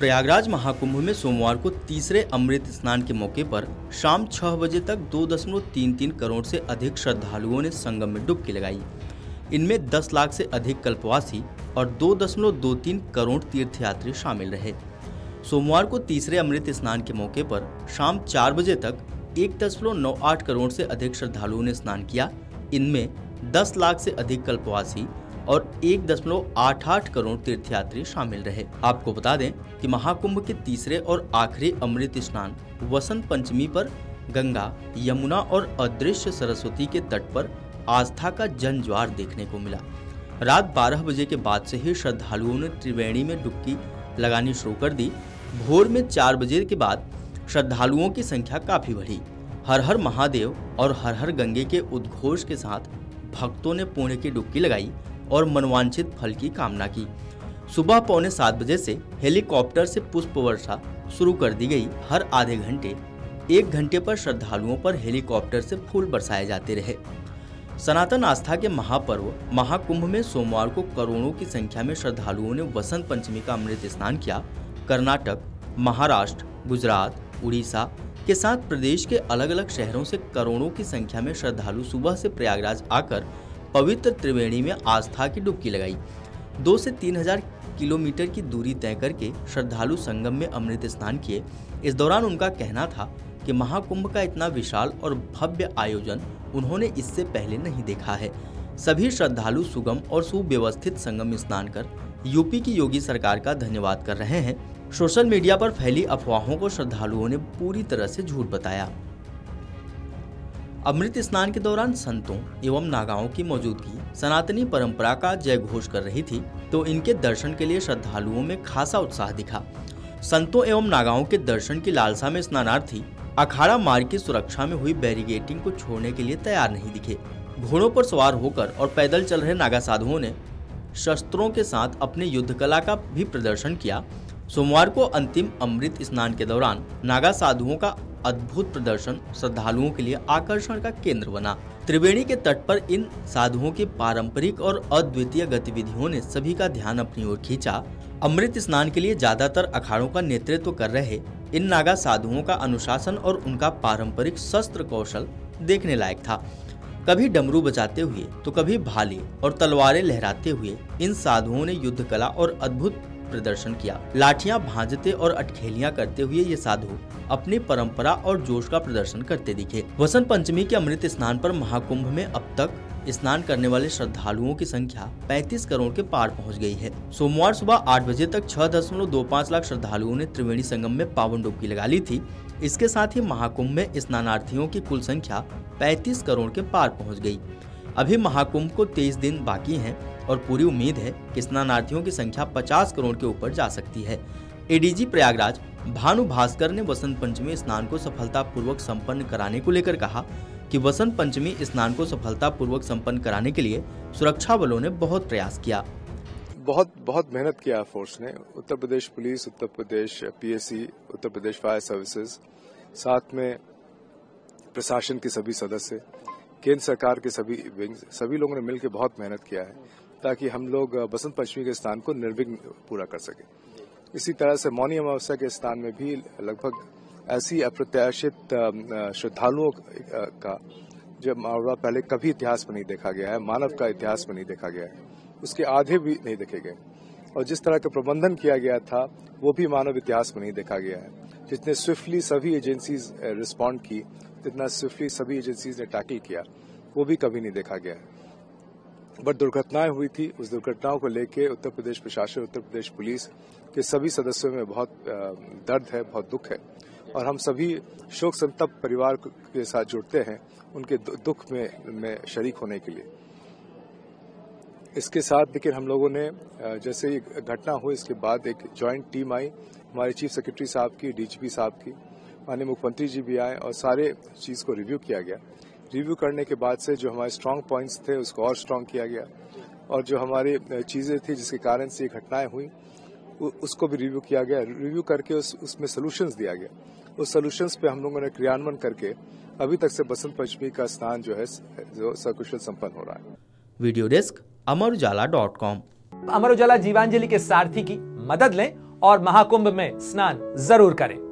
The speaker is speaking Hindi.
प्रयागराज महाकुंभ में सोमवार को तीसरे अमृत स्नान के मौके पर शाम 6 बजे तक 2.33 करोड़ से अधिक श्रद्धालुओं ने संगम में डुबकी लगाई। इनमें 10 लाख से अधिक कल्पवासी और 2.23 करोड़ तीर्थयात्री शामिल रहे। सोमवार को तीसरे अमृत स्नान के मौके पर शाम 4 बजे तक 1.98 करोड़ से अधिक श्रद्धालुओं ने स्नान किया। इनमें 10 लाख से अधिक कल्पवासी और 1.88 करोड़ तीर्थयात्री शामिल रहे। आपको बता दें कि महाकुंभ के तीसरे और आखिरी अमृत स्नान वसंत पंचमी पर गंगा, यमुना और अदृश्य सरस्वती के तट पर आस्था का जनज्वार देखने को मिला। रात 12 बजे के बाद से ही श्रद्धालुओं ने त्रिवेणी में डुबकी लगानी शुरू कर दी। भोर में 4 बजे के बाद श्रद्धालुओं की संख्या काफी बढ़ी। हर हर महादेव और हर हर गंगे के उद्घोष के साथ भक्तों ने पुण्य की डुबकी लगाई और मनवांछित फल की कामना की। सुबह 6:45 बजे से हेलीकॉप्टर से पुष्प वर्षा शुरू कर दी गई। हर आधे घंटे 1 घंटे पर श्रद्धालुओं पर हेलीकॉप्टर से फूल बरसाए जाते रहे। सनातन आस्था के महापर्व महाकुंभ में सोमवार को करोड़ों की संख्या में श्रद्धालुओं ने वसंत पंचमी का अमृत स्नान किया। कर्नाटक, महाराष्ट्र, गुजरात, उड़ीसा के साथ प्रदेश के अलग अलग शहरों से करोड़ों की संख्या में श्रद्धालु सुबह से प्रयागराज आकर पवित्र त्रिवेणी में आस्था की डुबकी लगाई। 2 से 3 हजार किलोमीटर की दूरी तय करके श्रद्धालु संगम में अमृत स्नान किए। इस दौरान उनका कहना था कि महाकुंभ का इतना विशाल और भव्य आयोजन उन्होंने इससे पहले नहीं देखा है। सभी श्रद्धालु सुगम और सुव्यवस्थित संगम स्नान कर यूपी की योगी सरकार का धन्यवाद कर रहे हैं। सोशल मीडिया पर फैली अफवाहों को श्रद्धालुओं ने पूरी तरह से झूठ बताया। अमृत स्नान के दौरान संतों एवं नागाओं की मौजूदगी सनातनी परंपरा का जय घोष कर रही थी, तो इनके दर्शन के लिए श्रद्धालुओं में खासा उत्साह दिखा। संतों एवं नागाओं के दर्शन की लालसा में स्नानार्थी अखाड़ा मार्ग की सुरक्षा में हुई बैरिकेडिंग को छोड़ने के लिए तैयार नहीं दिखे। घोड़ों पर सवार होकर और पैदल चल रहे नागा साधुओं ने शस्त्रों के साथ अपने युद्ध कला का भी प्रदर्शन किया। सोमवार को अंतिम अमृत स्नान के दौरान नागा साधुओं का अद्भुत प्रदर्शन श्रद्धालुओं के लिए आकर्षण का केंद्र बना। त्रिवेणी के तट पर इन साधुओं की पारंपरिक और अद्वितीय गतिविधियों ने सभी का ध्यान अपनी ओर खींचा। अमृत स्नान के लिए ज्यादातर अखाड़ों का नेतृत्व कर रहे इन नागा साधुओं का अनुशासन और उनका पारंपरिक शस्त्र कौशल देखने लायक था। कभी डमरू बजाते हुए तो कभी भाले और तलवारें लहराते हुए इन साधुओं ने युद्ध कला और अद्भुत प्रदर्शन किया। लाठियां भांजते और अटखेलियां करते हुए ये साधु अपनी परंपरा और जोश का प्रदर्शन करते दिखे। वसंत पंचमी के अमृत स्नान पर महाकुंभ में अब तक स्नान करने वाले श्रद्धालुओं की संख्या 35 करोड़ के पार पहुंच गई है। सोमवार सुबह 8 बजे तक 6.25 लाख श्रद्धालुओं ने त्रिवेणी संगम में पावन डुबकी लगा ली थी। इसके साथ ही महाकुंभ में स्नानार्थियों की कुल संख्या 35 करोड़ के पार पहुँच गयी। अभी महाकुंभ को 23 दिन बाकी हैं और पूरी उम्मीद है कि स्नानार्थियों की संख्या 50 करोड़ के ऊपर जा सकती है। एडीजी प्रयागराज भानु भास्कर ने वसंत पंचमी स्नान को सफलतापूर्वक संपन्न कराने को लेकर कहा कि वसंत पंचमी स्नान को सफलतापूर्वक संपन्न कराने के लिए सुरक्षा बलों ने बहुत प्रयास किया। बहुत मेहनत किया फोर्स ने। Uttar Pradesh police, Uttar Pradesh PAC, Uttar Pradesh fire services, साथ में प्रशासन के सभी सदस्य, केंद्र सरकार के सभी विंग्स, सभी लोगों ने मिलकर बहुत मेहनत किया है ताकि हम लोग बसंत पंचमी के स्नान को निर्विघ्न पूरा कर सके। इसी तरह से मौनी अमावस्या के स्नान में भी लगभग ऐसी अप्रत्याशित श्रद्धालुओं का जो मामला पहले कभी इतिहास में नहीं देखा गया है, मानव का इतिहास में नहीं देखा गया है, उसके आधे भी नहीं देखे गए। और जिस तरह का प्रबंधन किया गया था वो भी मानव इतिहास में नहीं देखा गया है। जितने स्विफ्टली सभी एजेंसीज रिस्पॉन्ड की, जितना स्विफ्टली सभी एजेंसीज ने टैकल किया, वो भी कभी नहीं देखा गया है। बट दुर्घटनाएं हुई थी, उस दुर्घटनाओं को लेके उत्तर प्रदेश प्रशासन, उत्तर प्रदेश पुलिस के सभी सदस्यों में बहुत दर्द है, बहुत दुख है और हम सभी शोक संतप्त परिवार के साथ जुड़ते हैं उनके दुख में शरीक होने के लिए। इसके साथ लेकिन हम लोगों ने जैसे ये घटना हुई इसके बाद एक ज्वाइंट टीम आई, हमारे चीफ सेक्रेटरी साहब की, डीजीपी साहब की, माननीय मुख्यमंत्री जी भी आए और सारे चीज को रिव्यू किया गया। रिव्यू करने के बाद से जो हमारे स्ट्रांग पॉइंट्स थे उसको और स्ट्रांग किया गया और जो हमारी चीजें थी जिसके कारण से ये घटनाएं हुई उसको भी रिव्यू किया गया। रिव्यू करके उसमें सोल्यूशंस दिया गया। उस सोल्यूशंस पे हम लोगों ने क्रियान्वयन करके अभी तक से बसंत पंचमी का स्नान जो है सकुशल संपन्न हो रहा है। वीडियो डेस्क अमर उजाला.com। अमर उजाला जीवांजलि के सारथी की मदद लें और महाकुंभ में स्नान जरूर करें।